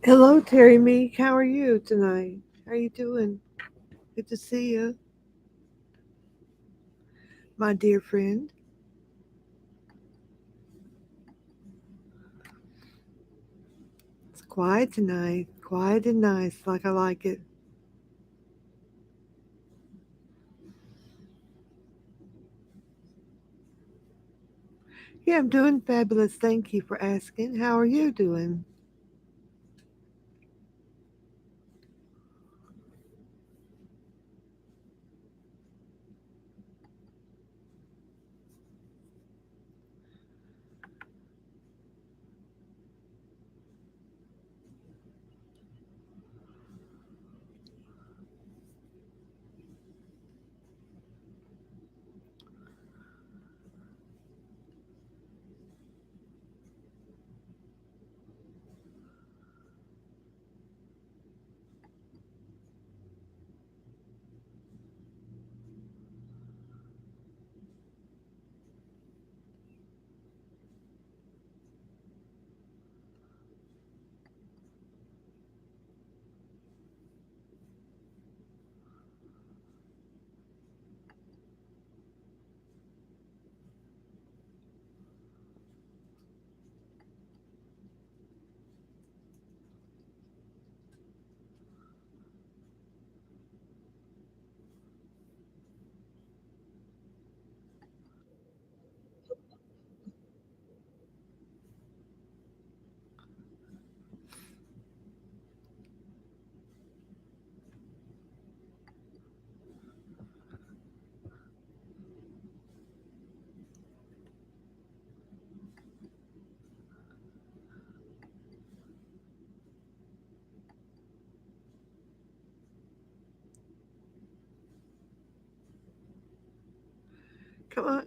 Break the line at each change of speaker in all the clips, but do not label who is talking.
Hello, Terry Meek. How are you tonight? How you doing? Good to see you, my dear friend. It's quiet tonight. Quiet and nice, like I like it. Yeah, I'm doing fabulous. Thank you for asking. How are you doing?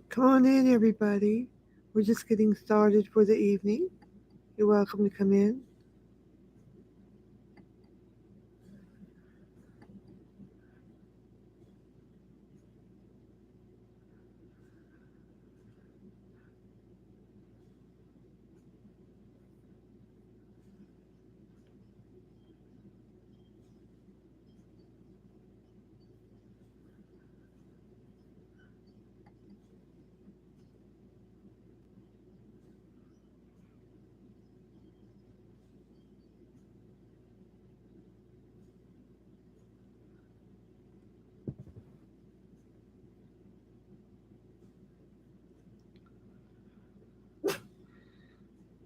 Come on in, everybody. We're just getting started for the evening. You're welcome to come in.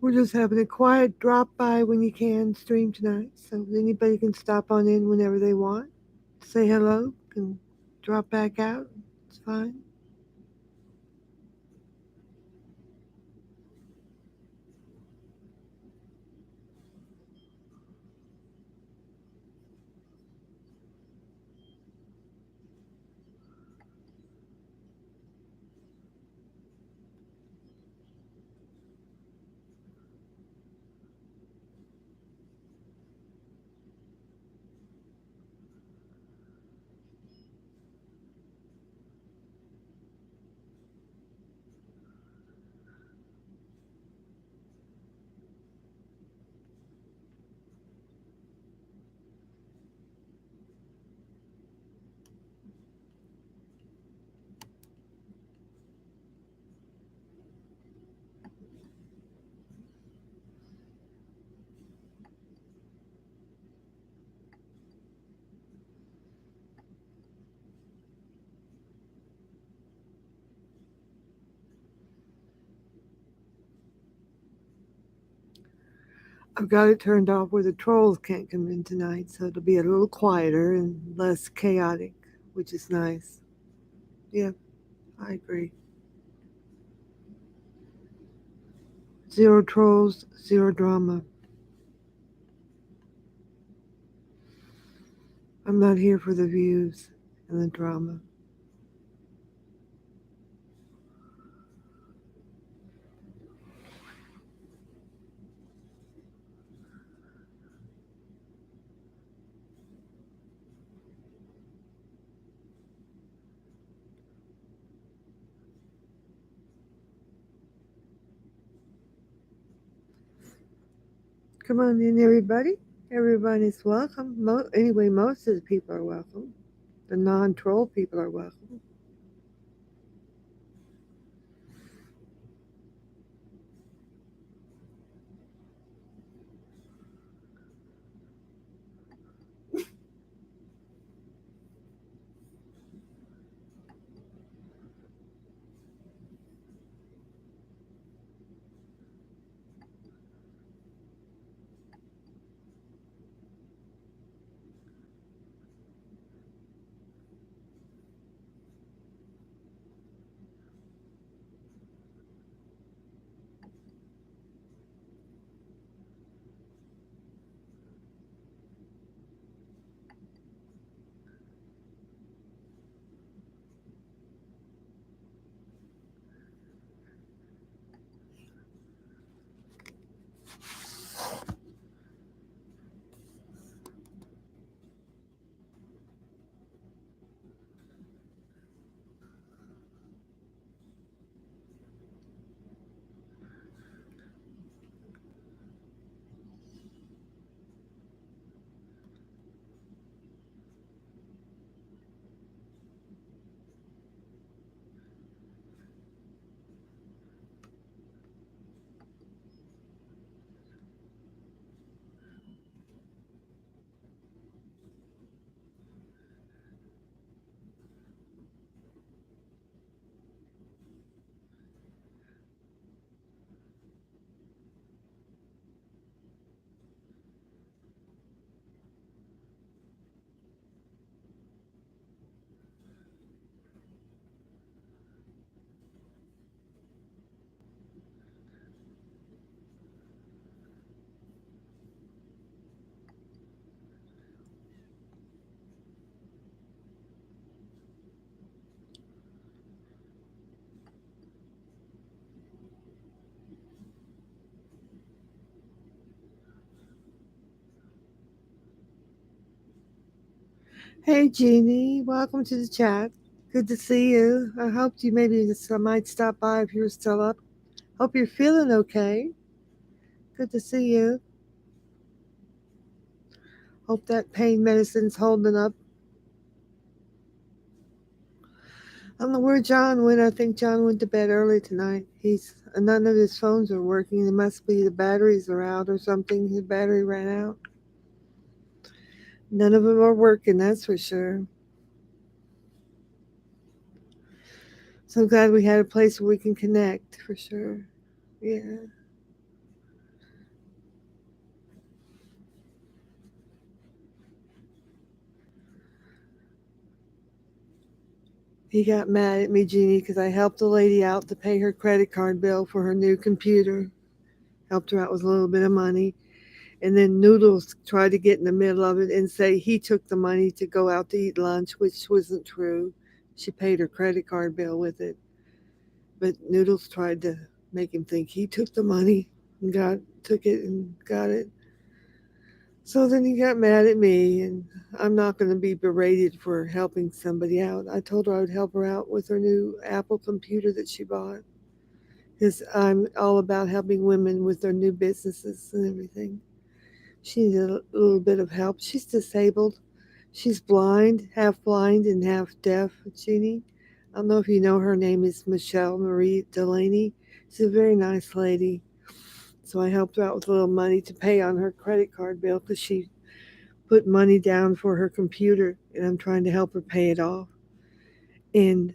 We're just having a quiet drop by when you can stream tonight, so anybody can stop on in whenever they want. Say hello, and drop back out. It's fine. I've got it turned off where the trolls can't come in tonight, so it'll be a little quieter and less chaotic, which is nice. Yeah, I agree. Zero trolls, zero drama. I'm not here for the views and the drama. Come on in, everybody. Everyone is welcome. Anyway, most of the people are welcome. The non-troll people are welcome. Hey, Jeannie. Welcome to the chat. Good to see you. I hoped you maybe might stop by if you're still up. Hope you're feeling okay. Good to see you. Hope that pain medicine's holding up. I don't know where John went. I think John went to bed early tonight. None of his phones are working. It must be the batteries are out or something. His battery ran out. None of them are working, that's for sure. So I'm glad we had a place where we can connect for sure. Yeah. He got mad at me, Jeannie, because I helped the lady out to pay her credit card bill for her new computer. Helped her out with a little bit of money. And then Noodles tried to get in the middle of it and say he took the money to go out to eat lunch, which wasn't true. She paid her credit card bill with it. But Noodles tried to make him think he took the money and took it and got it. So then he got mad at me, and I'm not going to be berated for helping somebody out. I told her I would help her out with her new Apple computer that she bought because I'm all about helping women with their new businesses and everything. She needed a little bit of help. She's disabled. She's blind, and half deaf, Jeannie. I don't know if you know her name is Michelle Marie Delaney. She's a very nice lady. So I helped her out with a little money to pay on her credit card bill because she put money down for her computer and I'm trying to help her pay it off. And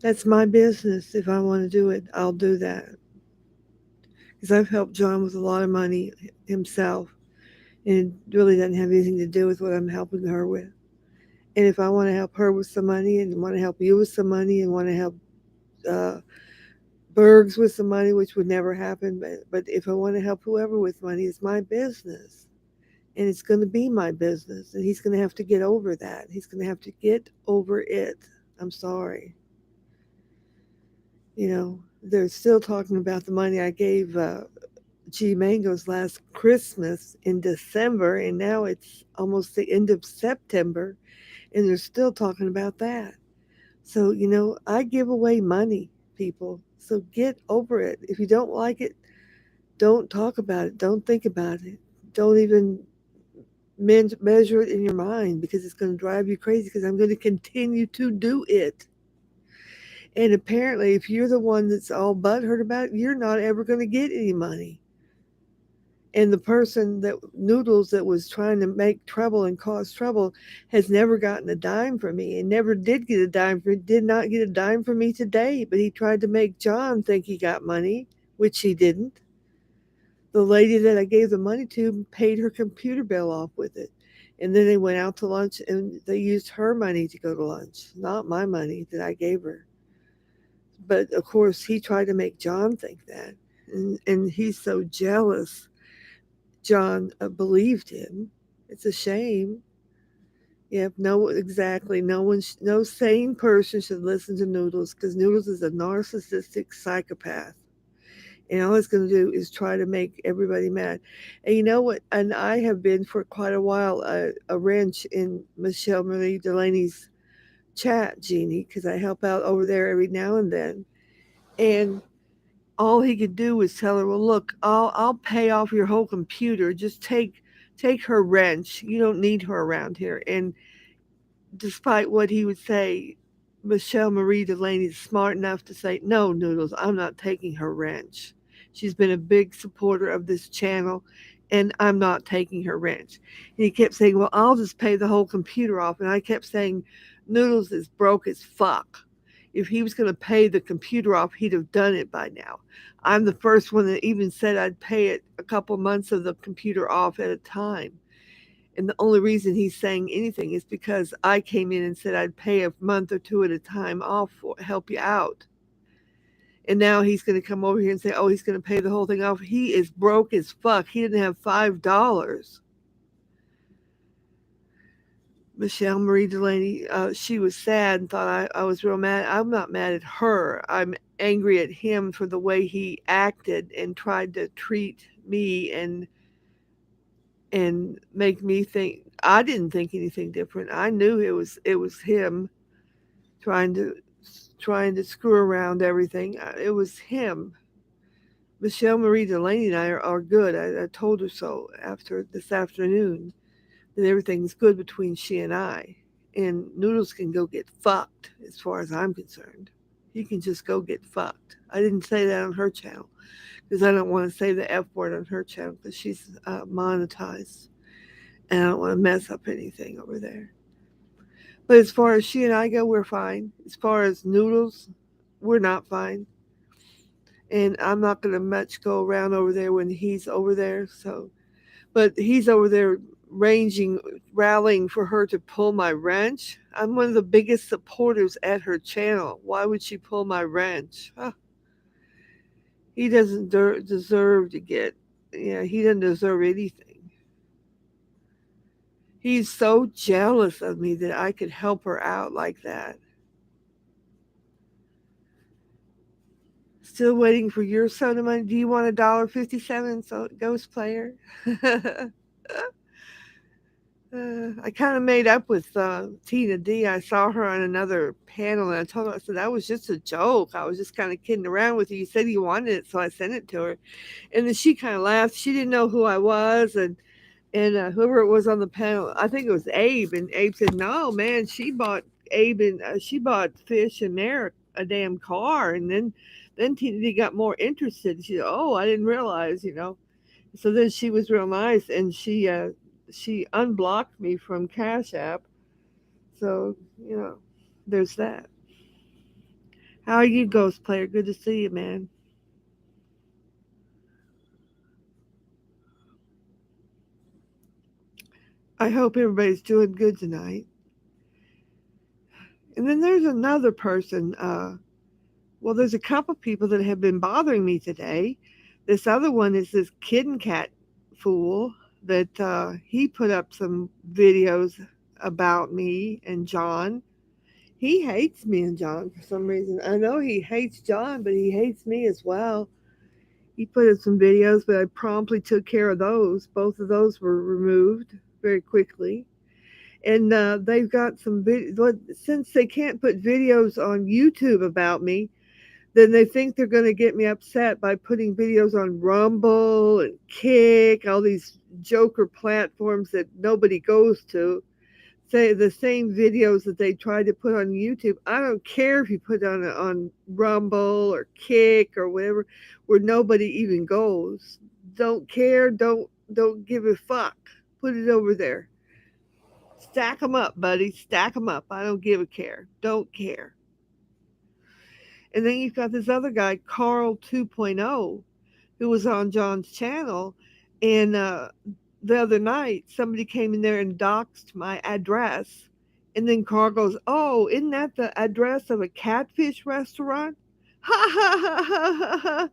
that's my business. If I want to do it, I'll do that. Because I've helped John with a lot of money himself. And it really doesn't have anything to do with what I'm helping her with. And if I want to help her with some money and want to help you with some money and want to help uh, Bergs with some money, which would never happen, but if I want to help whoever with money, it's my business. And it's going to be my business. And he's going to have to get over that. He's going to have to get over it. I'm sorry. You know, they're still talking about the money I gave G Mangoes last Christmas in December, and now it's almost the end of September, and they're still talking about that. So, I give away money, people. So get over it. If you don't like it, don't talk about it. Don't think about it. Don't even measure it in your mind because it's going to drive you crazy because I'm going to continue to do it. And apparently, if you're the one that's all butthurt about it, you're not ever going to get any money. And the person that Noodles that was trying to make trouble and cause trouble has never gotten a dime from me and never did get a dime for did not get a dime from me today. But he tried to make John think he got money, which he didn't. The lady that I gave the money to paid her computer bill off with it. And then they went out to lunch and they used her money to go to lunch, not my money that I gave her. But of course, he tried to make John think that. And he's so jealous. John believed him. It's a shame. Yep, no, exactly. No sane person should listen to Noodles because Noodles is a narcissistic psychopath. And all it's going to do is try to make everybody mad. And you know what? And I have been for quite a while a wrench in Michelle Marie Delaney's chat, Jeannie, because I help out over there every now and then. And all he could do was tell her, "Well, look, I'll pay off your whole computer. Just take her wrench. You don't need her around here." And despite what he would say, Michelle Marie Delaney is smart enough to say, "No, Noodles, I'm not taking her wrench. She's been a big supporter of this channel, and I'm not taking her wrench." And he kept saying, "Well, I'll just pay the whole computer off." And I kept saying, "Noodles is broke as fuck. If he was going to pay the computer off, he'd have done it by now. I'm the first one that even said I'd pay it a couple months of the computer off at a time. And the only reason he's saying anything is because I came in and said I'd pay a month or two at a time off for help you out. And now he's going to come over here and say, oh, he's going to pay the whole thing off. He is broke as fuck. He didn't have $5. Michelle Marie Delaney, she was sad and thought I was real mad. I'm not mad at her. I'm angry at him for the way he acted and tried to treat me and make me think I didn't think anything different. I knew it was him trying to trying to screw around everything. It was him. Michelle Marie Delaney and I are good. I told her so after this afternoon that everything's good between she and I. And Noodles can go get fucked as far as I'm concerned. He can just go get fucked. I didn't say that on her channel because I don't want to say the F word on her channel because she's monetized. And I don't want to mess up anything over there. But as far as she and I go, we're fine. As far as Noodles, we're not fine. And I'm not going to much go around over there when he's over there. So, but he's over there rallying for her to pull my wrench. I'm one of the biggest supporters at her channel. Why would she pull my wrench? Huh. He doesn't deserve to get, yeah, he doesn't deserve anything. He's so jealous of me that I could help her out like that. Still waiting for your soda money. Do you want $1.57? So Ghost Player. I kind of made up with Tina D. I saw her on another panel and I told her, I said, that was just a joke. I was just kind of kidding around with you. You said you wanted it, so I sent it to her. And then she kind of laughed. She didn't know who I was. And whoever it was on the panel, I think it was Abe. And Abe said, no, man, she bought Abe and she bought Fish and Merrick a damn car. And then Tina D got more interested. She said, oh, I didn't realize. So then she was real nice and she unblocked me from Cash App. So, there's that. How are you, Ghost Player? Good to see you, man. I hope everybody's doing good tonight. And then there's another person. Well, there's a couple people that have been bothering me today. This other one is this Kitten Cat fool that he put up some videos about me and John. He hates me and John for some reason. I know he hates John, but he hates me as well. He put in some videos, but I promptly took care of those. Both of those were removed very quickly. And they've got some since they can't put videos on YouTube about me, then they think they're going to get me upset by putting videos on Rumble and Kick, all these joker platforms that nobody goes to, say the same videos that they try to put on YouTube. I don't care if you put on Rumble or Kick or whatever, where nobody even goes. Don't care. Don't give a fuck. Put it over there. Stack them up, buddy. Stack them up. I don't give a care. Don't care. And then you've got this other guy, Carl 2.0, who was on John's channel, and the other night somebody came in there and doxed my address, and then Carl goes, "Oh, isn't that the address of a catfish restaurant?" Ha ha ha ha ha ha!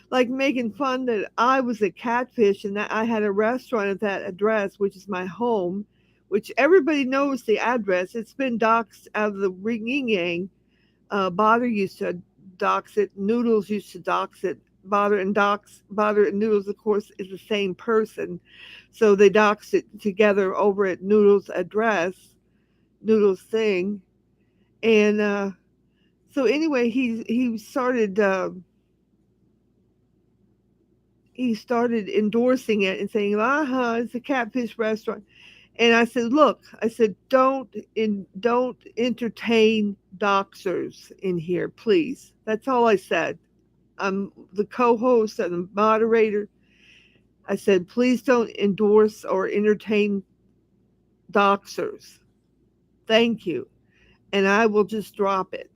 Like making fun that I was a catfish and that I had a restaurant at that address, which is my home, which everybody knows the address. It's been doxed out of the ring yang. Botter used to dox it. Noodles used to dox it. Botter and Noodles, of course, is the same person, so they doxed it together over at Noodles' address, Noodles' thing, and so anyway, he started endorsing it and saying, it's a catfish restaurant. And I said, look, I said, don't entertain doxers in here, please. That's all I said. I'm the co-host and the moderator. I said, please don't endorse or entertain doxers. Thank you. And I will just drop it.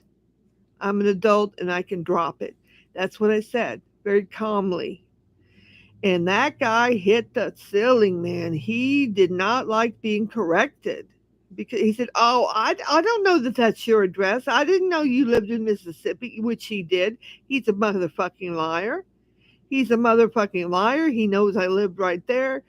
I'm an adult and I can drop it. That's what I said, very calmly. And that guy hit the ceiling, man. He did not like being corrected because he said, "Oh, I don't know that that's your address. I didn't know you lived in Mississippi," which he did. He's a motherfucking liar. He's a motherfucking liar. He knows I lived right there.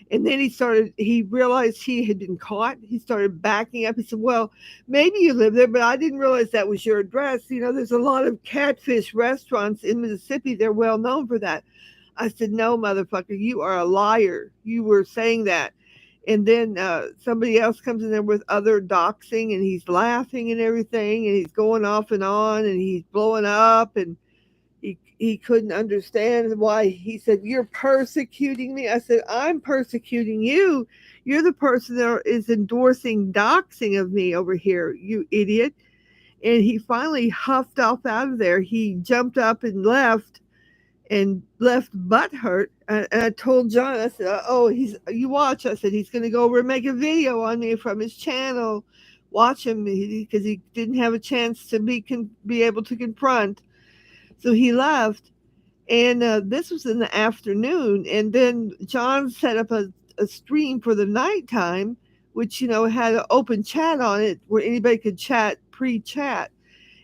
And then he realized he had been caught. He started backing up. He said, well, maybe you live there, but I didn't realize that was your address. You know, there's a lot of catfish restaurants in Mississippi. They're well known for that. I said, no, motherfucker, you are a liar. You were saying that. And then somebody else comes in there with other doxing and he's laughing and everything and he's going off and on and he's blowing up and he couldn't understand why. He said, you're persecuting me. I said, I'm persecuting you. You're the person that is endorsing doxing of me over here, you idiot. And he finally huffed off out of there. He jumped up and left butt hurt. And I told John, I said, oh, you watch. I said, he's going to go over and make a video on me from his channel. Watch him because he didn't have a chance to be able to confront. So he left. And this was in the afternoon. And then John set up a stream for the nighttime, which, had an open chat on it where anybody could chat, pre-chat.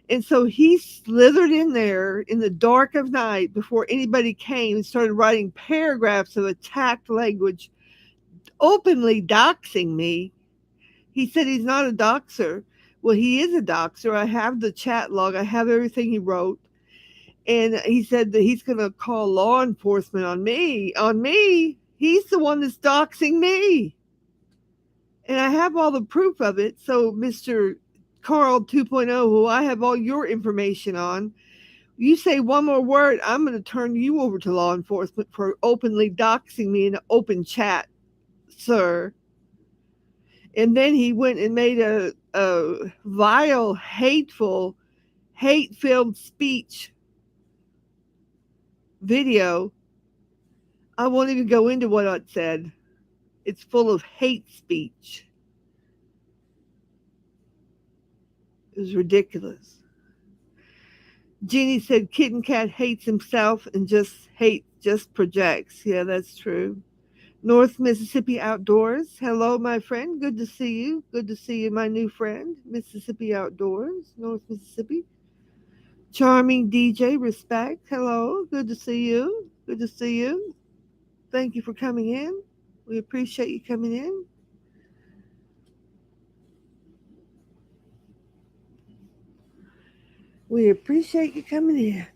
And so he slithered in there in the dark of night before anybody came and started writing paragraphs of attacked language, openly doxing me. He said he's not a doxer. Well, he is a doxer. I have the chat log. I have everything he wrote. And he said that he's going to call law enforcement on me. On me. He's the one that's doxing me. And I have all the proof of it. So, Mr. Carl 2.0, who I have all your information on, you say one more word, I'm going to turn you over to law enforcement for openly doxing me in an open chat, sir. And then he went and made a vile, hateful, hate-filled speech video. I won't even go into what it said. It's full of hate speech. It was ridiculous. Jeannie said Kitten Cat hates himself and just projects. Yeah, that's true. North Mississippi Outdoors. Hello, my friend. Good to see you. Good to see you, my new friend. Mississippi Outdoors, North Mississippi. Charming DJ, respect. Hello. Good to see you. Good to see you. Thank you for coming in. We appreciate you coming in. We appreciate you coming in.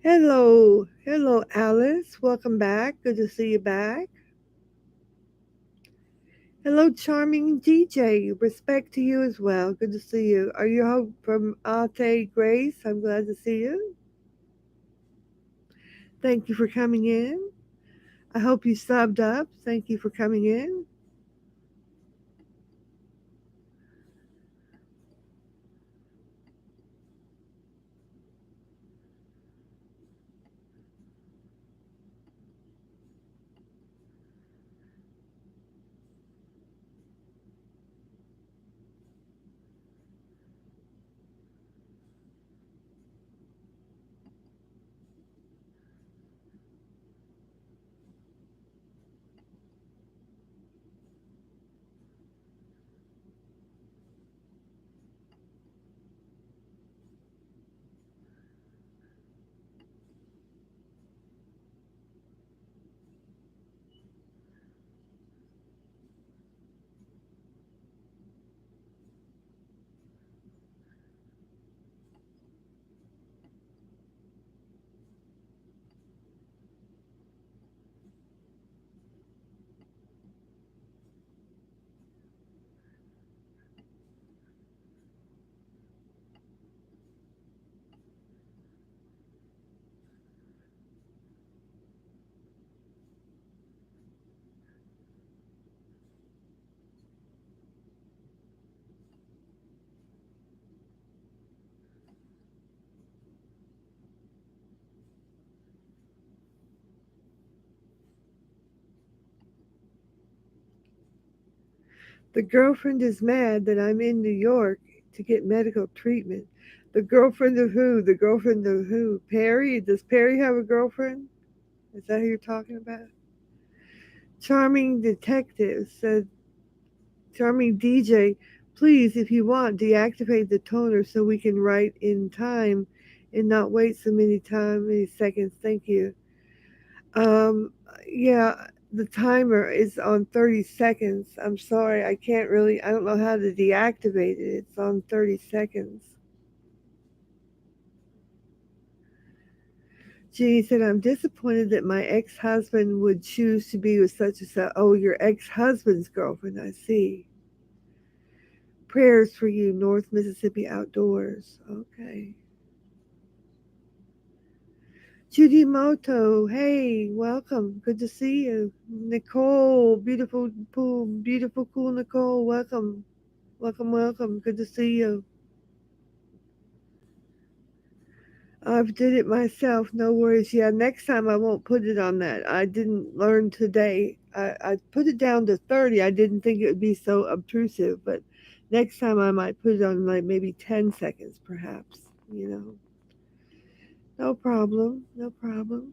Hello, Alice. Welcome back. Good to see you back. Hello, charming DJ. Respect to you as well. Good to see you. Are you home from Ate Grace? I'm glad to see you. Thank you for coming in. I hope you subbed up. Thank you for coming in. The girlfriend is mad that I'm in New York to get medical treatment. The girlfriend of who? The girlfriend of who? Perry? Does Perry have a girlfriend? Is that who you're talking about? Charming detective said, Charming DJ, please, if you want, deactivate the toner so we can write in time and not wait so many seconds. Thank you. Um, yeah, the timer is on 30 seconds. I'm sorry, I don't know how to deactivate it. It's on 30 seconds. Jeannie said, I'm disappointed that my ex husband would choose to be with such and such. Oh, your ex husband's girlfriend, I see. Prayers for you, North Mississippi Outdoors. Okay. Judy Moto, hey, welcome. Good to see you. Nicole, beautiful, cool Nicole, welcome. Welcome. Good to see you. I've did it myself, no worries. Yeah, next time I won't put it on that. I didn't learn today. I put it down to 30. I didn't think it would be so obtrusive, but next time I might put it on like maybe 10 seconds perhaps. No problem, no problem.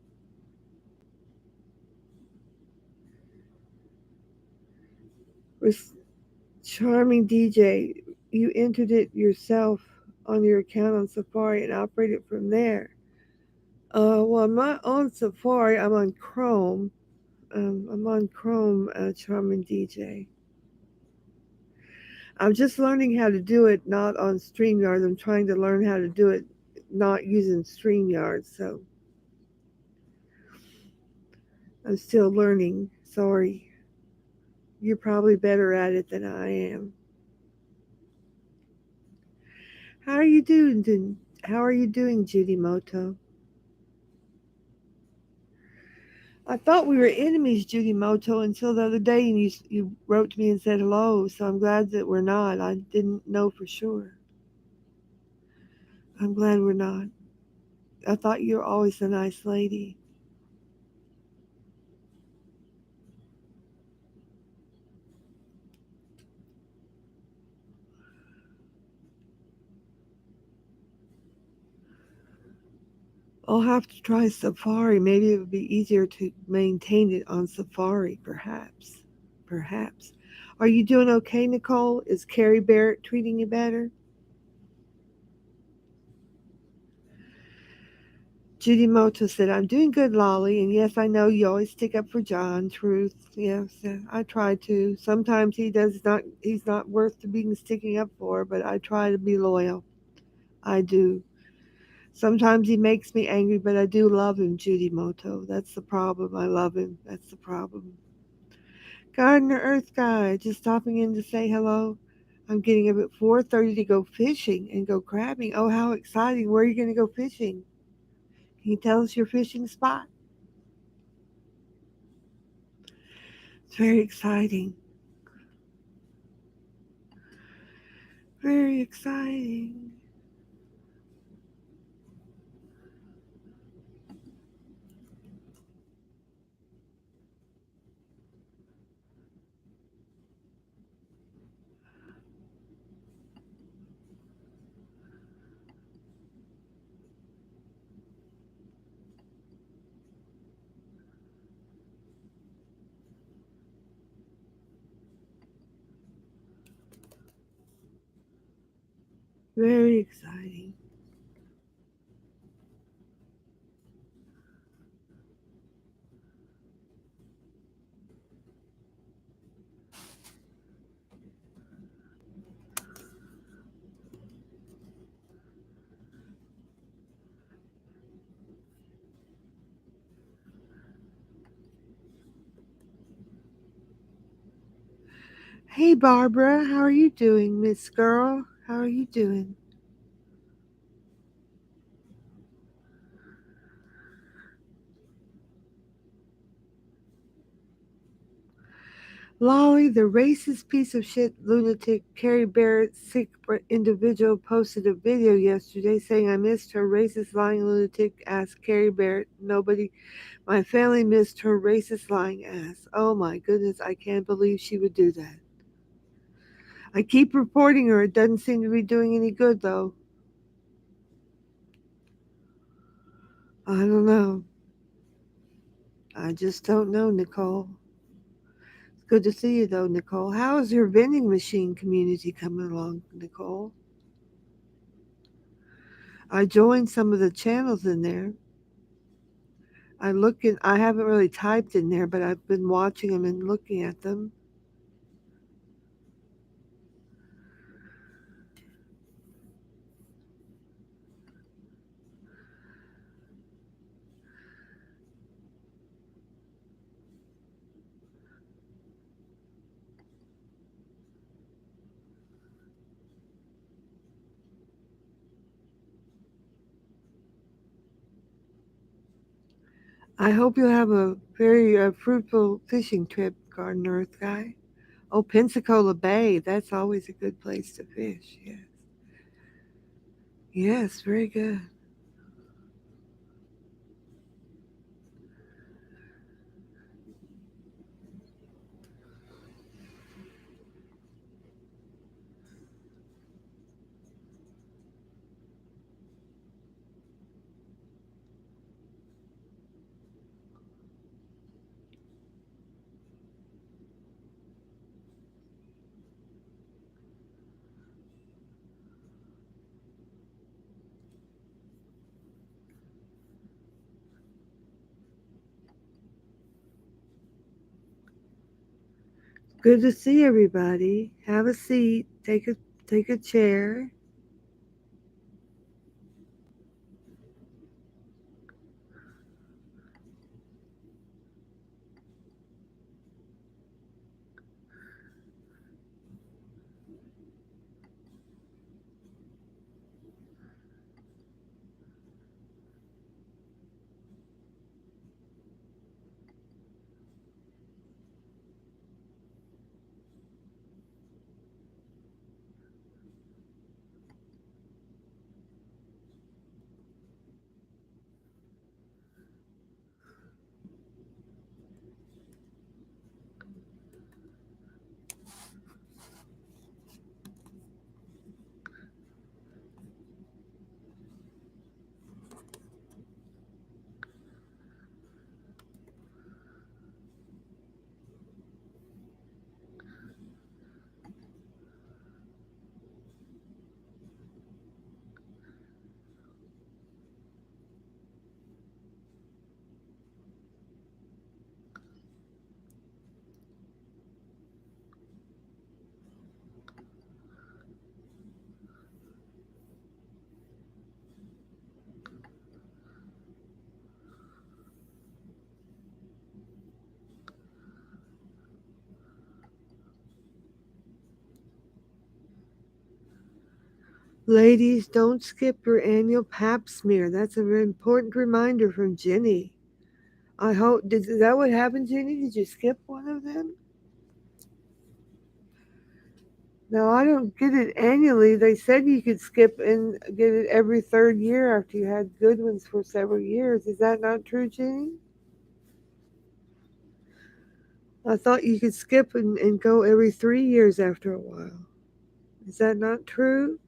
Res- Charming DJ, you entered it yourself on your account on Safari and operated from there. Well, I'm not on Safari. I'm on Chrome. I'm on Chrome, Charming DJ. I'm just learning how to do it, not on StreamYard. I'm trying to learn how to do it not using StreamYard. So I'm still learning. Sorry. You're probably better at it than I am. How are you doing? How are you doing, Judy Moto? I thought we were enemies, Judy Moto, until the other day, and you wrote to me and said hello. So I'm glad that we're not. I didn't know for sure. I'm glad we're not. I thought you were always a nice lady. I'll have to try Safari. Maybe it would be easier to maintain it on Safari, perhaps. Perhaps. Are you doing okay, Nicole? Is Carrie Barrett treating you better? Judy Moto said, I'm doing good, Lolly. And yes, I know you always stick up for John. Truth. Yes, I try to. Sometimes he's not worth being sticking up for, but I try to be loyal. I do. Sometimes he makes me angry, but I do love him, Judy Moto. That's the problem. I love him. That's the problem. Gardener Earth Guy, just stopping in to say hello. I'm getting up at 4:30 to go fishing and go crabbing. Oh, how exciting. Where are you going to go fishing? Can you tell us your fishing spot? It's very exciting. Very exciting. Very exciting. Hey, Barbara. How are you doing, Miss Girl? How are you doing? Lolly, the racist piece of shit lunatic Carrie Barrett sick individual posted a video yesterday saying I missed her racist lying lunatic ass Carrie Barrett. Nobody, my family missed her racist lying ass. Oh my goodness, I can't believe she would do that. I keep reporting her. It doesn't seem to be doing any good though. I don't know. I just don't know, Nicole. It's good to see you though, Nicole. How is your vending machine community coming along, Nicole? I joined some of the channels in there. I haven't really typed in there, but I've been watching them and looking at them. I hope you'll have a very fruitful fishing trip, Garden Earth Guy. Oh, Pensacola Bay, that's always a good place to fish. Yes. Yes, very good. Good to see everybody. Have a seat. Take a chair. Ladies, don't skip your annual pap smear. That's a very important reminder from Jenny. I hope, is that what happened, Jenny? Did you skip one of them? No, I don't get it annually. They said you could skip and get it every third year after you had good ones for several years. Is that not true, Jenny? I thought you could skip and go every 3 years after a while. Is that not true?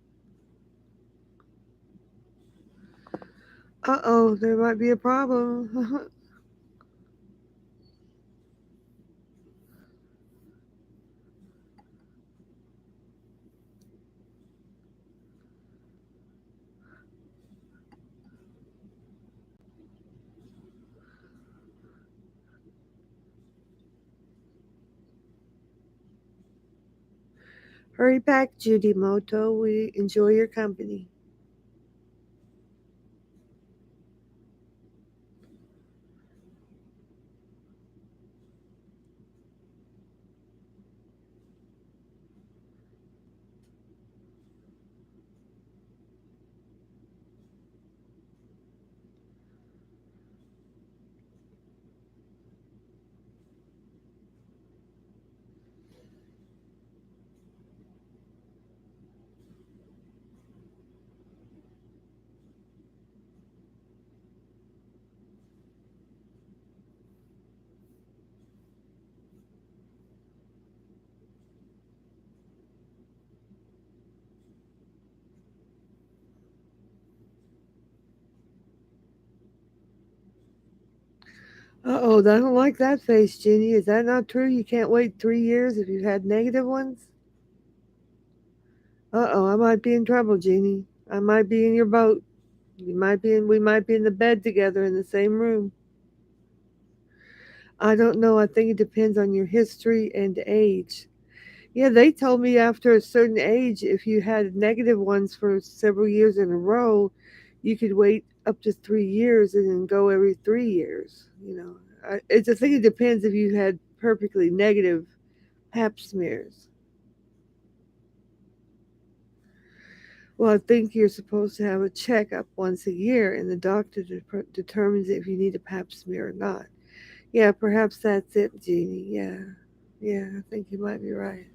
Uh oh, there might be a problem. Hurry back, Judy Moto. We enjoy your company. Uh oh, I don't like that face, Jenny. Is that not true? You can't wait 3 years if you've had negative ones? Uh oh, I might be in trouble, Jeannie. I might be in your boat. We might be in the bed together in the same room. I don't know. I think it depends on your history and age. Yeah, they told me after a certain age, if you had negative ones for several years in a row, you could wait up to 3 years and then go every 3 years. I think it depends if you had perfectly negative pap smears. Well, I think you're supposed to have a checkup once a year, and the doctor determines if you need a pap smear or not. Yeah, perhaps that's it, Jeannie. Yeah, yeah, I think you might be right.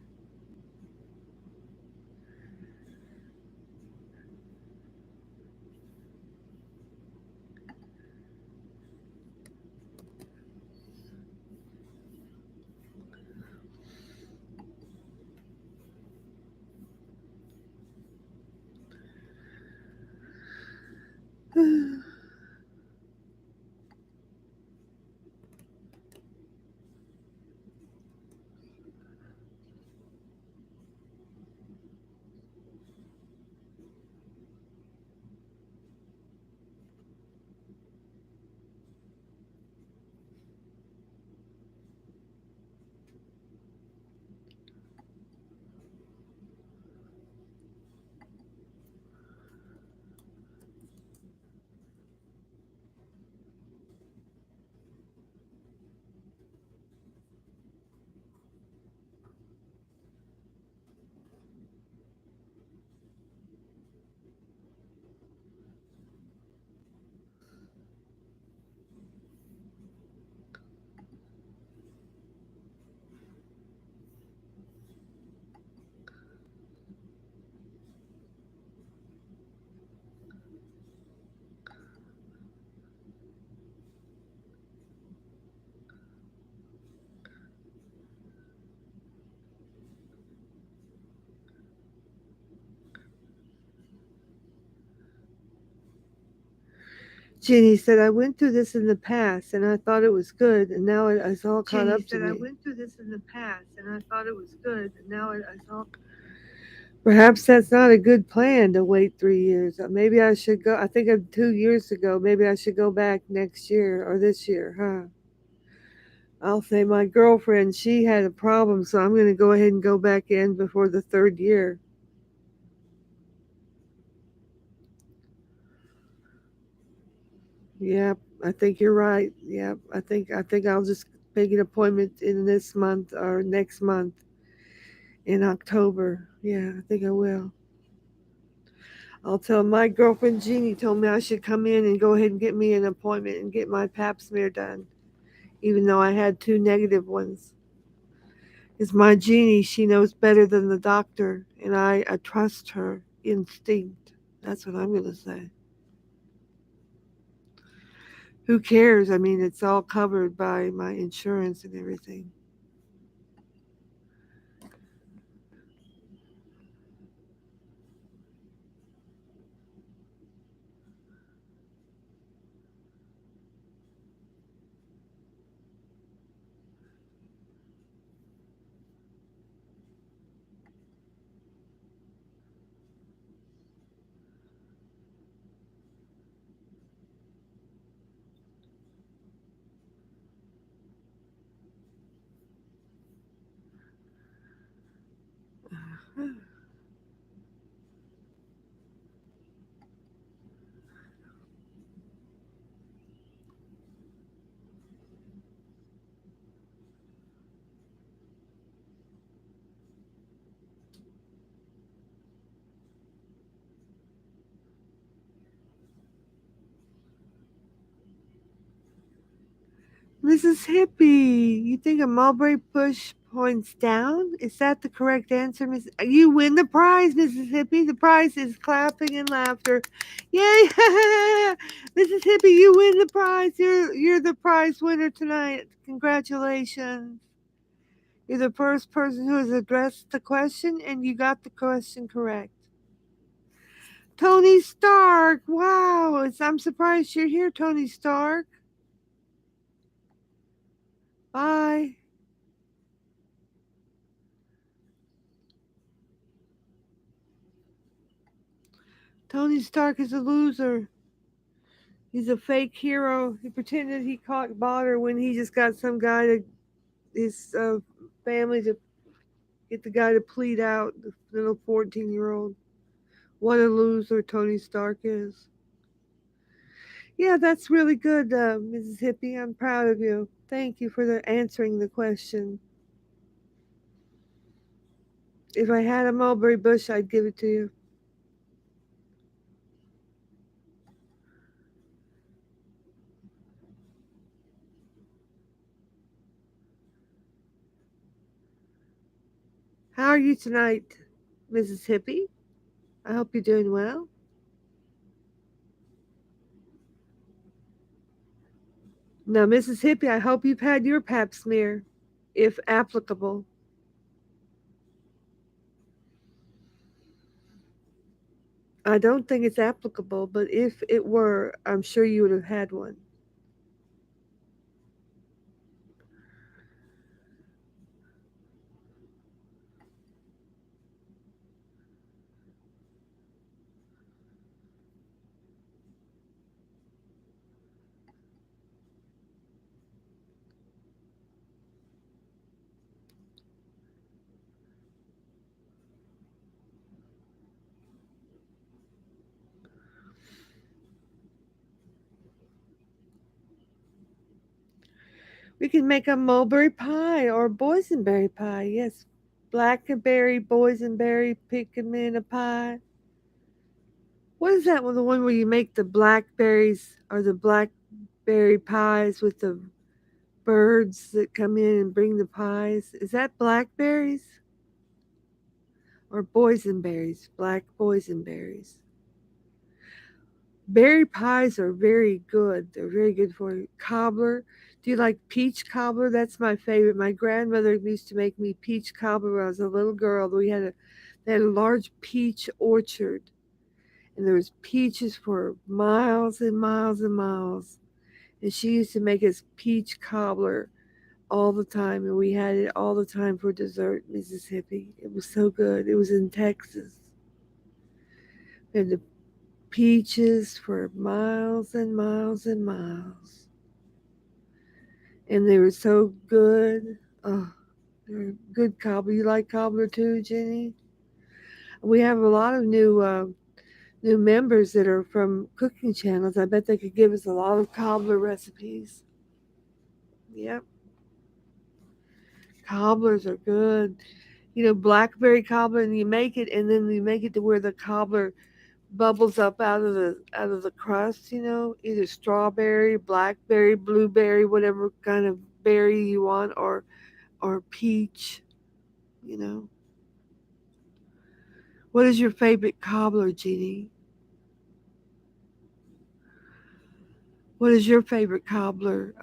Jeannie said, I went through this in the past and I thought it was good, and now it's all caught
Jenny
up to
said, I
me.
went through this in the past and I thought it was good, and now it's all.
Perhaps that's not a good plan to wait 3 years. Maybe I should go. I think of 2 years ago. Maybe I should go back next year or this year, huh? I'll say my girlfriend, she had a problem, so I'm going to go ahead and go back in before the third year. Yep, I think you're right. Yep, I think I'll just make an appointment in this month or next month in October. Yeah, I think I will. I'll tell my girlfriend Jeannie told me I should come in and go ahead and get me an appointment and get my pap smear done, even though I had two negative ones. It's my Jeannie. She knows better than the doctor, and I trust her instinct. That's what I'm going to say. Who cares? I mean, it's all covered by my insurance and everything. Mrs. Hippie, you think a mulberry bush points down? Is that the correct answer, Miss? You win the prize, Mrs. Hippie. The prize is clapping and laughter. Yay! Mrs. Hippie, you win the prize. You're the prize winner tonight. Congratulations. You're the first person who has addressed the question, and you got the question correct. Tony Stark. Wow, I'm surprised you're here, Tony Stark. Bye. Tony Stark is a loser. He's a fake hero. He pretended he caught Botter when he just got some guy to his family to get the guy to plead out, the little 14-year-old. What a loser Tony Stark is. Yeah, that's really good, Mrs. Hippie. I'm proud of you. Thank you for answering the question. If I had a mulberry bush, I'd give it to you. How are you tonight, Mrs. Hippie? I hope you're doing well. Now, Mrs. Hippie, I hope you've had your pap smear, if applicable. I don't think it's applicable, but if it were, I'm sure you would have had one. We can make a mulberry pie or boysenberry pie. Yes, blackberry, boysenberry, pick 'em in a pie. What is that one? The one where you make the blackberries or the blackberry pies with the birds that come in and bring the pies? Is that blackberries or boysenberries? Black boysenberries. Berry pies are very good. They're very good for you. Cobbler. Do you like peach cobbler? That's my favorite. My grandmother used to make me peach cobbler when I was a little girl. They had a large peach orchard, and there was peaches for miles and miles and miles. And she used to make us peach cobbler all the time, and we had it all the time for dessert, Mrs. Hippie. It was so good. It was in Texas. And the peaches for miles and miles and miles. And they were so good. Oh, they're good cobbler. You like cobbler too, Jenny? We have a lot of new members that are from cooking channels. I bet they could give us a lot of cobbler recipes. Yep, cobblers are good. You know, blackberry cobbler, and you make it, and then you make it to where the cobbler bubbles up out of the crust, you know, either strawberry, blackberry, blueberry, whatever kind of berry you want, or peach, you know. What is your favorite cobbler, Jeannie? What is your favorite cobbler,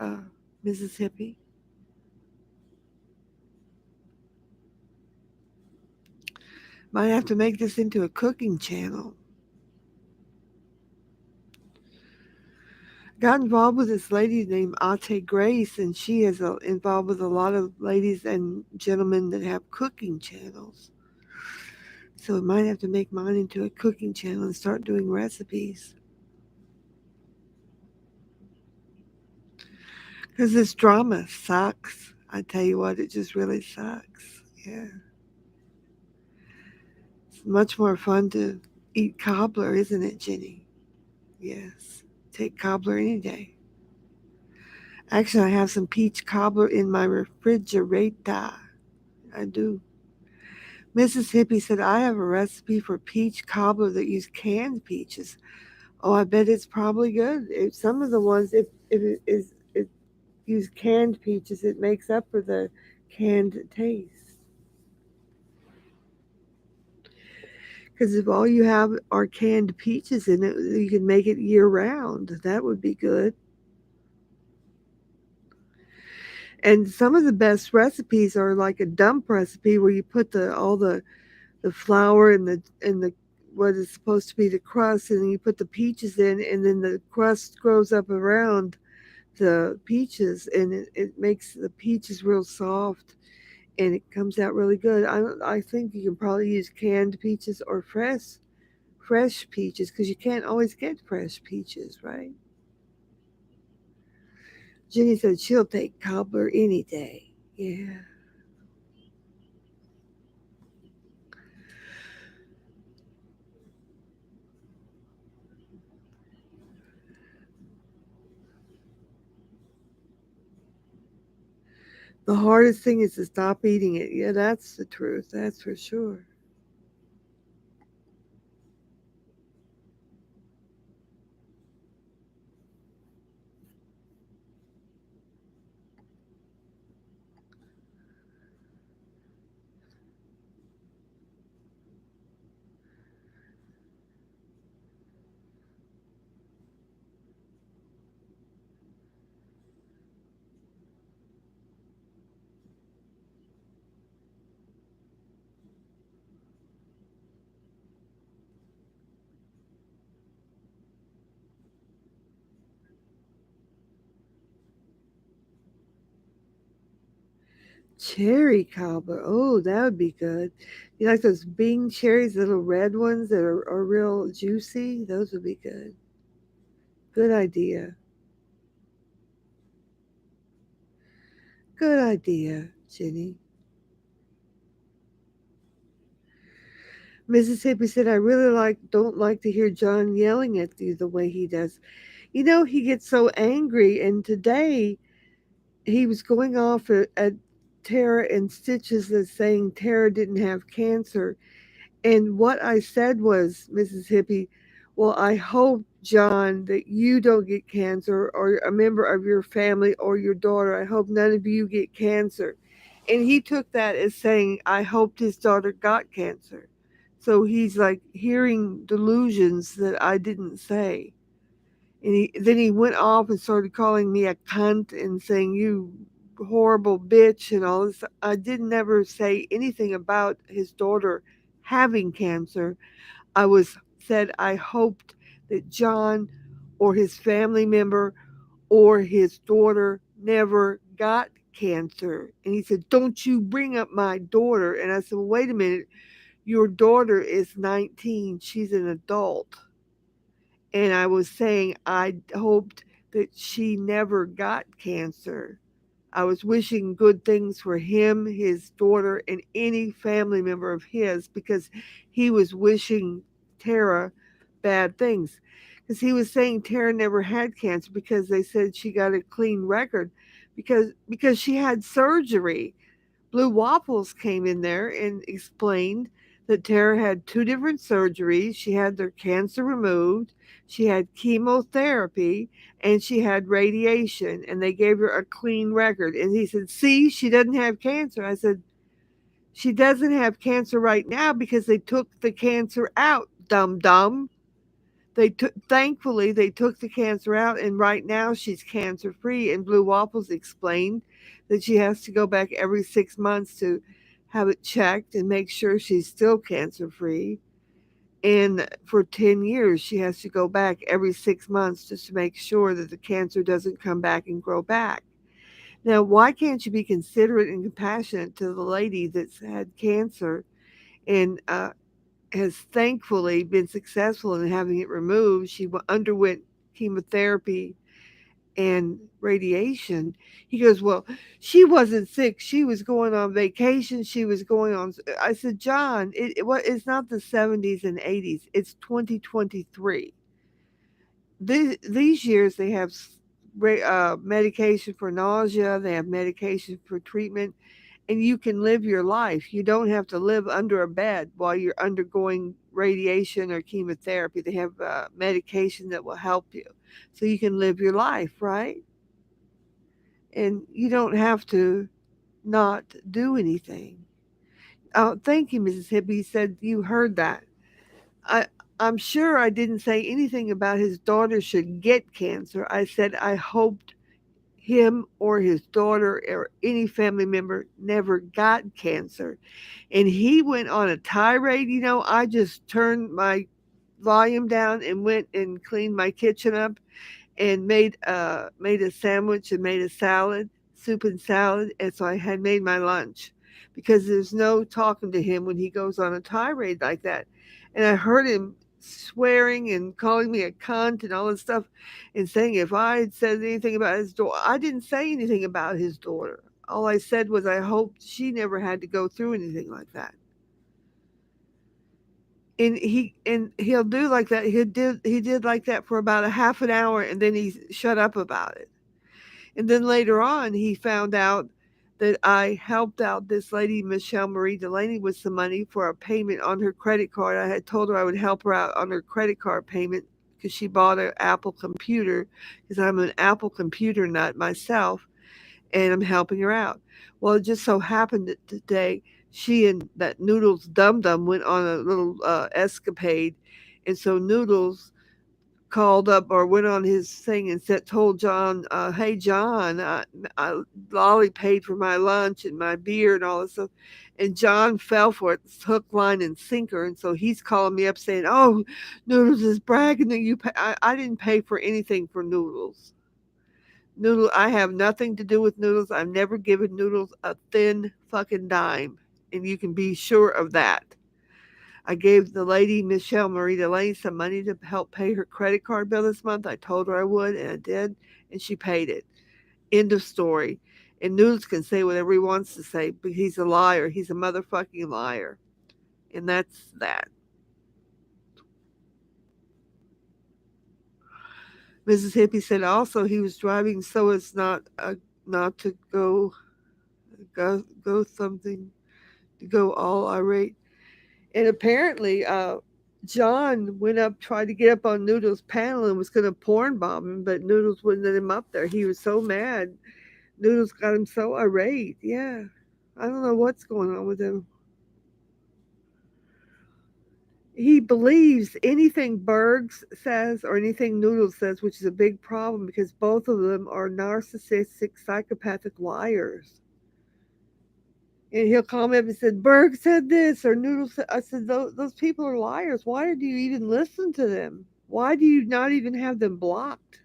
Mrs. Hippie? Might have to make this into a cooking channel. Got involved with this lady named Ate Grace, and she is involved with a lot of ladies and gentlemen that have cooking channels. So I might have to make mine into a cooking channel and start doing recipes. Because this drama sucks. I tell you what, it just really sucks. Yeah. It's much more fun to eat cobbler, isn't it, Jenny? Yes. Take cobbler any day. Actually, I have some peach cobbler in my refrigerator. I do. Mrs. Hippie said, I have a recipe for peach cobbler that use canned peaches. Oh, I bet it's probably good. Some of the ones, if it is, it use canned peaches, it makes up for the canned taste. Because if all you have are canned peaches in it, you can make it year round. That would be good. And some of the best recipes are like a dump recipe where you put the flour and the what is supposed to be the crust, and then you put the peaches in, and then the crust grows up around the peaches, and it makes the peaches real soft, and it comes out really good. I think you can probably use canned peaches or fresh peaches because you can't always get fresh peaches, right? Jenny said she'll take cobbler any day. Yeah. The hardest thing is to stop eating it. Yeah, that's the truth. That's for sure. Cherry cobbler. Oh, that would be good. You like those Bing cherries, little red ones that are real juicy? Those would be good. Good idea. Good idea, Jenny. Mississippi said, I really don't like to hear John yelling at you the way he does. You know, he gets so angry, and today he was going off at Tara and Stitches as saying Tara didn't have cancer. And what I said was, Mrs. Hippie, well, I hope, John, that you don't get cancer or a member of your family or your daughter. I hope none of you get cancer. And he took that as saying, I hoped his daughter got cancer. So he's like hearing delusions that I didn't say. And then he went off and started calling me a cunt and saying, you horrible bitch, and all this. I did never say anything about his daughter having cancer. I was said I hoped that John or his family member or his daughter never got cancer. And he said, don't you bring up my daughter. And I said, well, wait a minute. Your daughter is 19. She's an adult. And I was saying I hoped that she never got cancer. I was wishing good things for him, his daughter, and any family member of his because he was wishing Tara bad things. Because he was saying Tara never had cancer because they said she got a clean record because she had surgery. Blue Waffles came in there and explained that Tara had two different surgeries. She had their cancer removed, she had chemotherapy, and she had radiation, and they gave her a clean record. And he said, "See, she doesn't have cancer." I said, "She doesn't have cancer right now because they took the cancer out, dum dum." Thankfully they took the cancer out, and right now she's cancer free. And Blue Waffles explained that she has to go back every 6 months to have it checked and make sure she's still cancer free. And for 10 years, she has to go back every 6 months just to make sure that the cancer doesn't come back and grow back. Now, why can't you be considerate and compassionate to the lady that's had cancer and has thankfully been successful in having it removed? She underwent chemotherapy and radiation. He goes, "Well, she wasn't sick. She was going on vacation. She was going on." I said, "John, it's not the 70s and 80s. It's 2023. These years they have medication for nausea, they have medication for treatment, and you can live your life. You don't have to live under a bed while you're undergoing radiation or chemotherapy. They have medication that will help you so you can live your life, right? And you don't have to not do anything." Oh, thank you, Mrs. Hippie. Said you heard that. I I'm sure I didn't say anything about his daughter should get cancer. I said I hoped him or his daughter or any family member never got cancer. And he went on a tirade. I just turned my volume down and went and cleaned my kitchen up and made a sandwich and made a salad, soup and salad, and so I had made my lunch because there's no talking to him when he goes on a tirade like that. And I heard him swearing and calling me a cunt and all this stuff and saying if I had said anything about his daughter. I didn't say anything about his daughter. All I said was I hoped she never had to go through anything like that. And he'll do like that. He did like that for about a half an hour, and then he shut up about it. And then later on, he found out that I helped out this lady, Michelle Marie Delaney, with some money for a payment on her credit card. I had told her I would help her out on her credit card payment because she bought an Apple computer, because I'm an Apple computer nut myself, and I'm helping her out. Well, it just so happened that today she and that Noodles Dum Dum went on a little escapade, and so Noodles called up or went on his thing and told John, "Hey John, Lolly paid for my lunch and my beer and all this stuff." And John fell for it, hook, line, and sinker. And so he's calling me up saying, "Oh, Noodles is bragging that you pay." I didn't pay for anything for Noodles. I have nothing to do with Noodles. I've never given Noodles a thin fucking dime, and you can be sure of that. I gave the lady, Michelle Marie Delane, some money to help pay her credit card bill this month. I told her I would, and I did, and she paid it. End of story. And Noodles can say whatever he wants to say, but he's a liar. He's a motherfucking liar. And that's that. Mrs. Hippie said also he was driving so as not to go something, to go all irate. And apparently, John went up, tried to get up on Noodles' panel and was going to porn bomb him, but Noodles wouldn't let him up there. He was so mad. Noodles got him so irate. Yeah. I don't know what's going on with him. He believes anything Bergs says or anything Noodles says, which is a big problem because both of them are narcissistic, psychopathic liars. And he'll call me up and said, "Berg said this," or Noodles said. I said, those people are liars. Why do you even listen to them? Why do you not even have them blocked?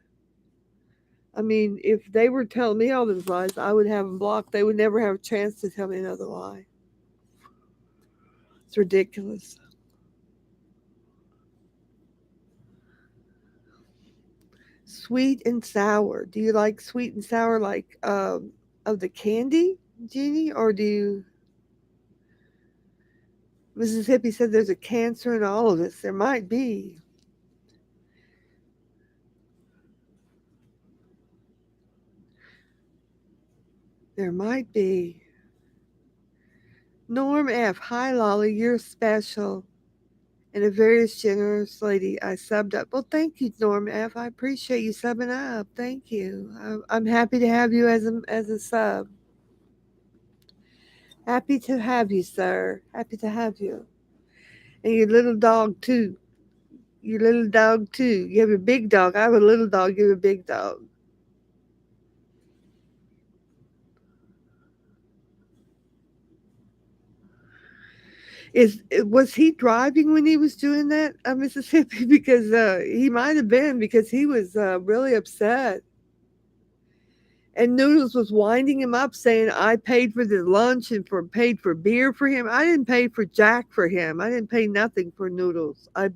I mean, if they were telling me all those lies, I would have them blocked. They would never have a chance to tell me another lie. It's ridiculous. Sweet and sour. Do you like sweet and sour like of the candy, Jeannie, or do you? Mrs. Hippie said there's a cancer in all of us. There might be. There might be. Norm F. Hi, Lolly. You're special and a very generous lady. I subbed up. Well, thank you, Norm F. I appreciate you subbing up. Thank you. I'm happy to have you as a sub. Happy to have you, sir. Happy to have you. And your little dog, too. Your little dog, too. You have a big dog. I have a little dog. You have a big dog. Was he driving when he was doing that, Mississippi? Because he might have been because he was really upset. And Noodles was winding him up, saying, "I paid for the lunch and for paid for beer for him. I didn't pay for Jack for him. I didn't pay nothing for Noodles. I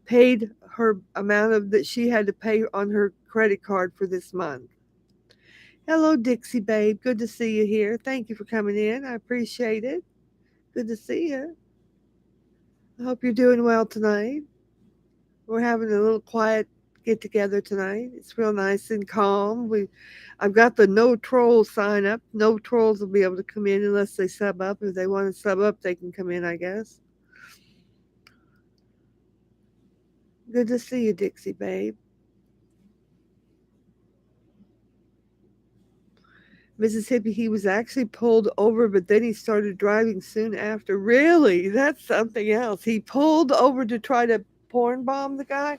paid her amount of that she had to pay on her credit card for this month." Hello, Dixie babe. Good to see you here. Thank you for coming in. I appreciate it. Good to see you. I hope you're doing well tonight. We're having a little quiet get together tonight. It's real nice and calm. I've got the no trolls sign up. No trolls will be able to come in unless they sub up. If they want to sub up, they can come in, I guess. Good to see you, Dixie babe. Mississippi, he was actually pulled over, but then he started driving soon after. Really? That's something else. He pulled over to try to porn bomb the guy.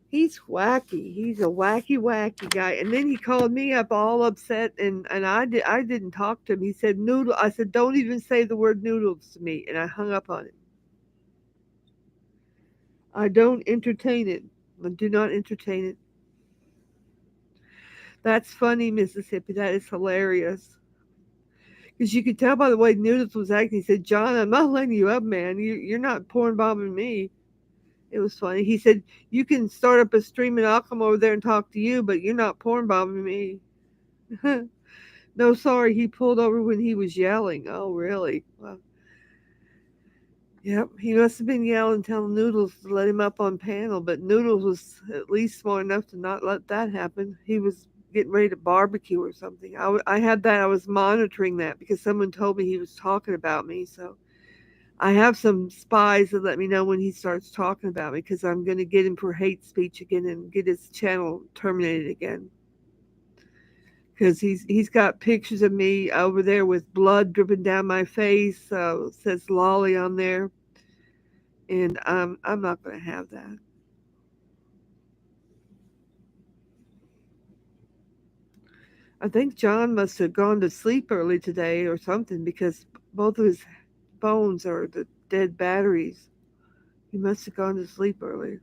He's wacky. He's a wacky, wacky guy. And then he called me up all upset, and I didn't talk to him. He said noodle. I said don't even say the word noodles to me, and I hung up on him. I don't entertain it. I do not entertain it. That's funny, Mississippi. That is hilarious. Because you could tell by the way Noodles was acting. He said, "John, I'm not letting you up, man. You're not porn bombing me." It was funny. He said, "You can start up a stream and I'll come over there and talk to you, but you're not porn bombing me." No, sorry, he pulled over when he was yelling. Oh, really? Well, yep, he must have been yelling, telling Noodles to let him up on panel, but Noodles was at least smart enough to not let that happen. He was getting ready to barbecue or something. I had that, I was monitoring that because someone told me he was talking about me, so I have some spies that let me know when he starts talking about me because I'm going to get him for hate speech again and get his channel terminated again. Because he's got pictures of me over there with blood dripping down my face. Says Lolly on there, and I'm not going to have that. I think John must have gone to sleep early today or something because both of his phones are the dead batteries. He must have gone to sleep early.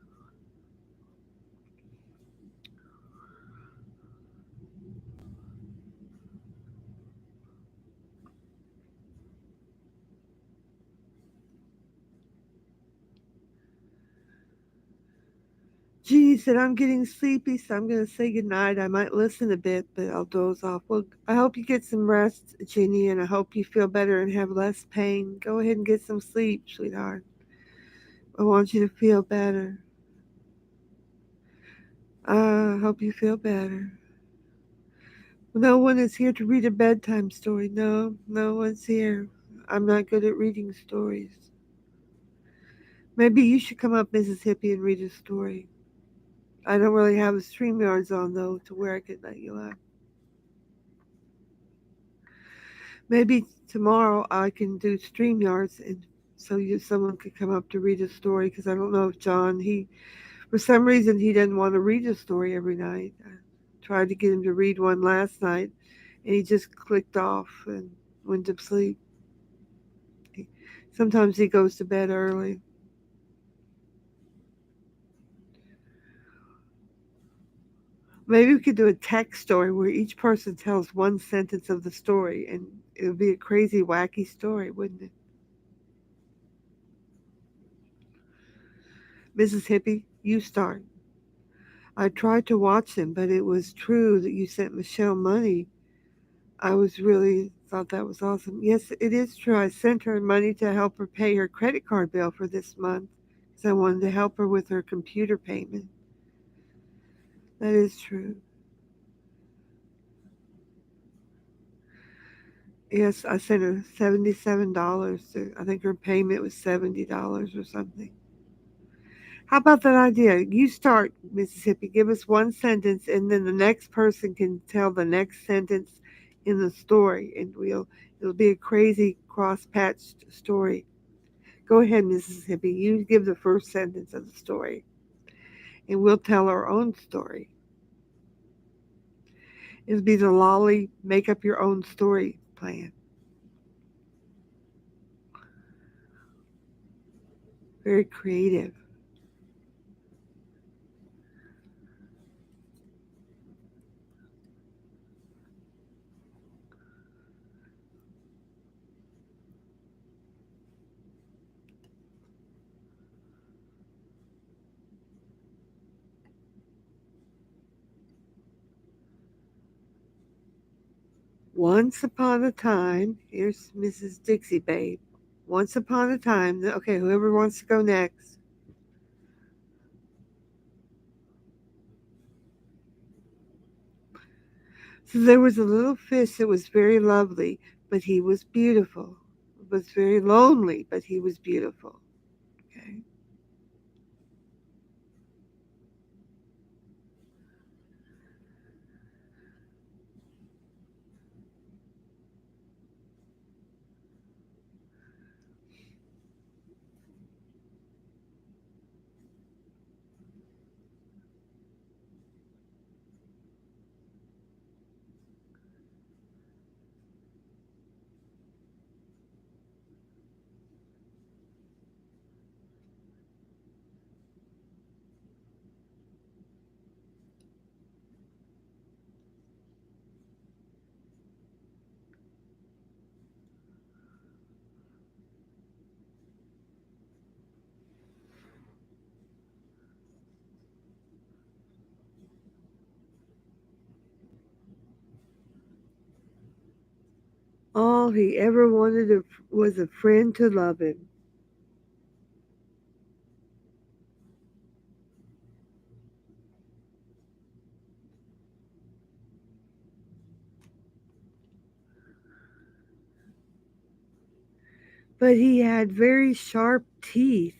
Gee, said I'm getting sleepy, so I'm going to say goodnight. I might listen a bit, but I'll doze off. Well, I hope you get some rest, Ginny, and I hope you feel better and have less pain. Go ahead and get some sleep, sweetheart. I want you to feel better. I hope you feel better. No one is here to read a bedtime story. No, no one's here. I'm not good at reading stories. Maybe you should come up, Mrs. Hippie, and read a story. I don't really have a StreamYards on, though, to where I could let you up. Maybe tomorrow I can do StreamYards and so someone could come up to read a story because I don't know if John, for some reason, he didn't want to read a story every night. I tried to get him to read one last night and he just clicked off and went to sleep. He, Sometimes he goes to bed early. Maybe we could do a text story where each person tells one sentence of the story and it would be a crazy, wacky story, wouldn't it? Mrs. Hippie, you start. I tried to watch them, but it was true that you sent Michelle money. I was really thought that was awesome. Yes, it is true. I sent her money to help her pay her credit card bill for this month because I wanted to help her with her computer payment. That is true. Yes, I sent her $77. I think her payment was $70 or something. How about that idea? You start, Mississippi. Give us one sentence, and then the next person can tell the next sentence in the story, and it'll be a crazy cross-patched story. Go ahead, Mississippi. You give the first sentence of the story, and we'll tell our own story. It'll be the lolly make up your own story plan. Very creative. Once upon a time, here's Mrs. Dixie Babe. Once upon a time, okay, whoever wants to go next. So there was a little fish that was very lovely, but he was beautiful. It was very lonely, but he was beautiful. Okay. All he ever wanted was a friend to love him. But he had very sharp teeth.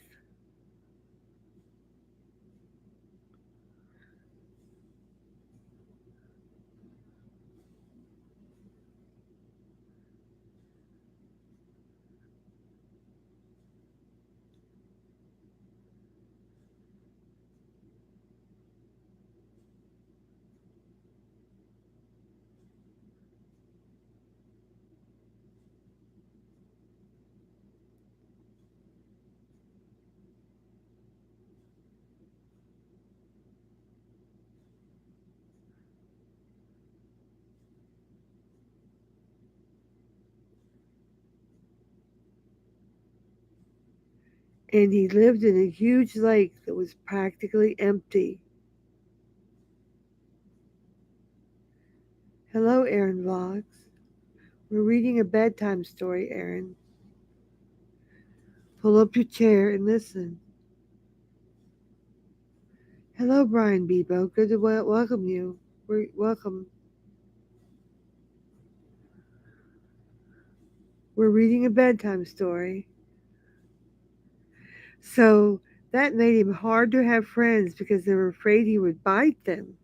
And he lived in a huge lake that was practically empty. Hello, Aaron Vlogs. We're reading a bedtime story, Aaron. Pull up your chair and listen. Hello, Brian Bebo. Good to welcome you. Welcome. We're reading a bedtime story. So that made him hard to have friends because they were afraid he would bite them.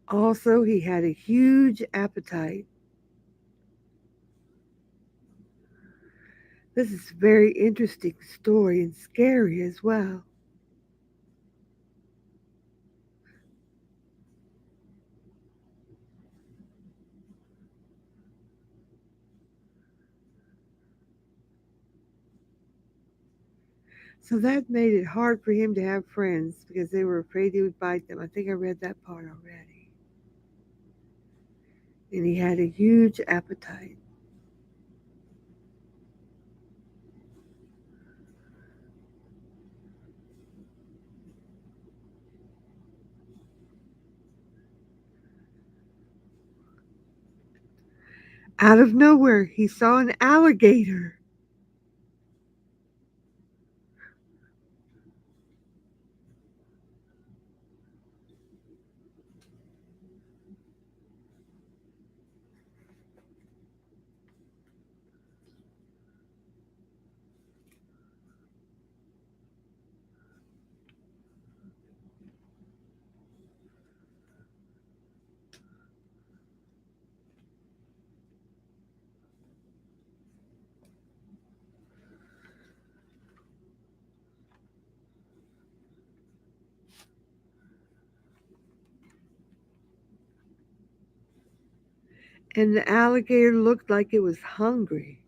Also, he had a huge appetite. This is a very interesting story and scary as well. So that made it hard for him to have friends because they were afraid he would bite them. I think I read that part already. And he had a huge appetite. Out of nowhere, he saw an alligator. And the alligator looked like it was hungry.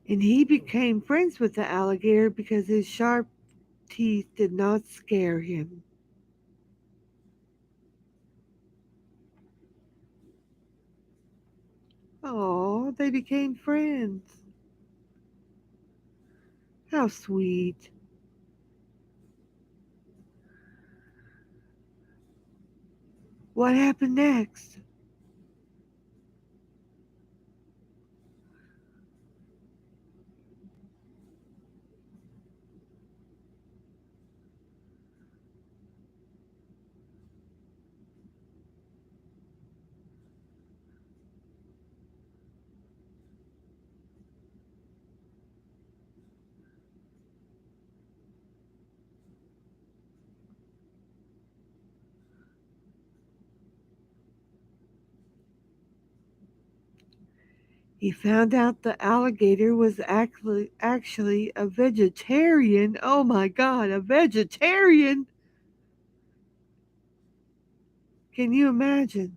And he became friends with the alligator because his sharp teeth did not scare him. Oh, they became friends. How sweet. What happened next? He found out the alligator was actually a vegetarian. Oh my god, a vegetarian! Can you imagine?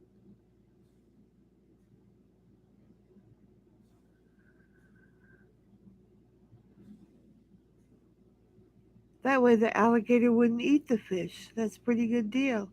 That way the alligator wouldn't eat the fish. That's a pretty good deal.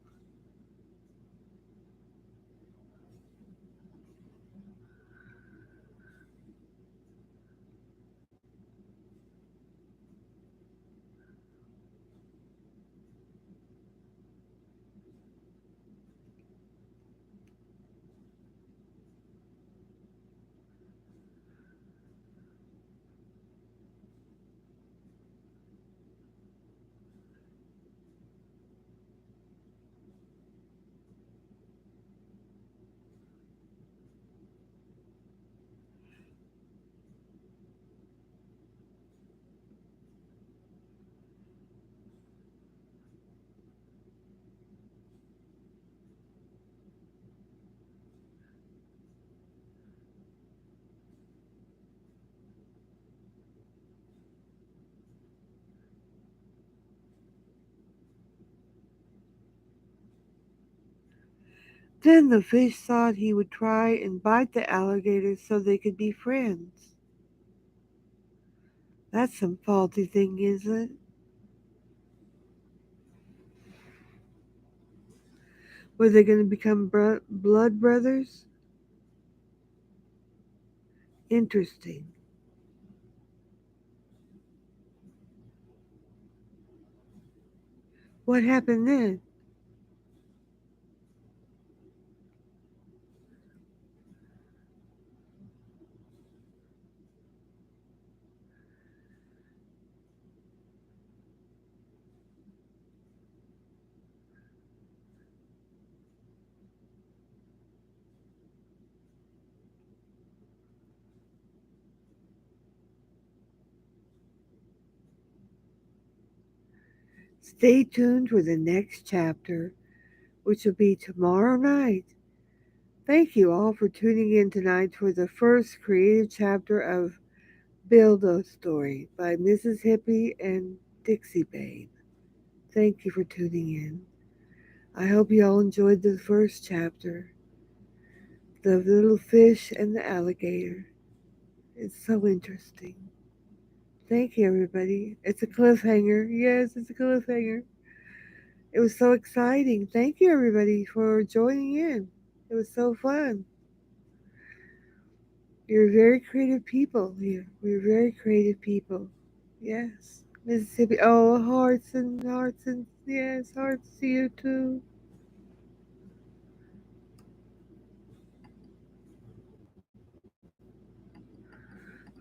Then the fish thought he would try and bite the alligator so they could be friends. That's some faulty thing, isn't it? Were they going to become blood brothers? Interesting. What happened then? Stay tuned for the next chapter, which will be tomorrow night. Thank you all for tuning in tonight for the first creative chapter of Build a Story by Mrs. Hippie and Dixie Babe. Thank you for tuning in. I hope you all enjoyed the first chapter, the little fish and the alligator. It's so interesting. Thank you, everybody. It's a cliffhanger. Yes, it's a cliffhanger. It was so exciting. Thank you, everybody, for joining in. It was so fun. You're very creative people here. We're very creative people. Yes. Mississippi. Oh, hearts and yes, hearts to you too.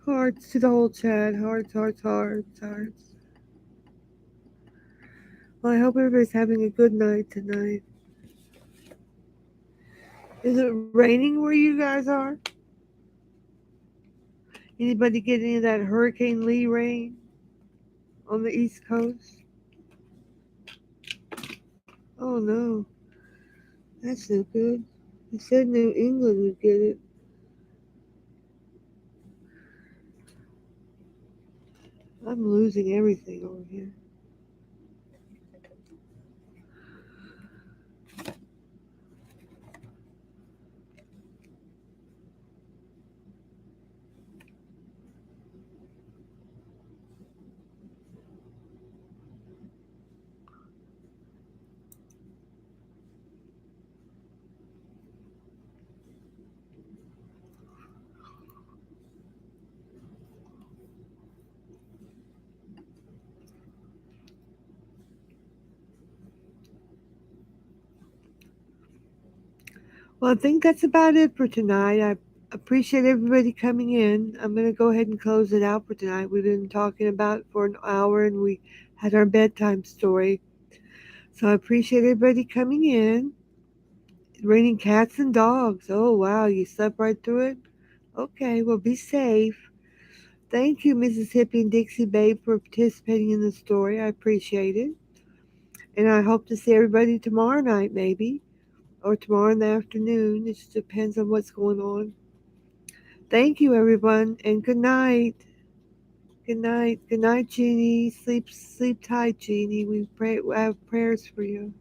Hearts to the whole chat. Hearts, hearts, hearts, hearts. Well, I hope everybody's having a good night tonight. Is it raining where you guys are? Anybody get any of that Hurricane Lee rain on the East Coast? Oh no, that's no good. They said New England would get it. I'm losing everything over here. Well, I think that's about it for tonight. I appreciate everybody coming in. I'm going to go ahead and close it out for tonight. We've been talking about it for an hour and we had our bedtime story. So I appreciate everybody coming in. Raining cats and dogs. Oh, wow. You slept right through it? Okay, well, be safe. Thank you, Mrs. Hippie and Dixie Babe, for participating in the story. I appreciate it. And I hope to see everybody tomorrow night, maybe, or tomorrow in the afternoon. It just depends on what's going on. Thank you, everyone, and good night. Good night. Good night, Jeannie. Sleep tight, Jeannie. We have prayers for you.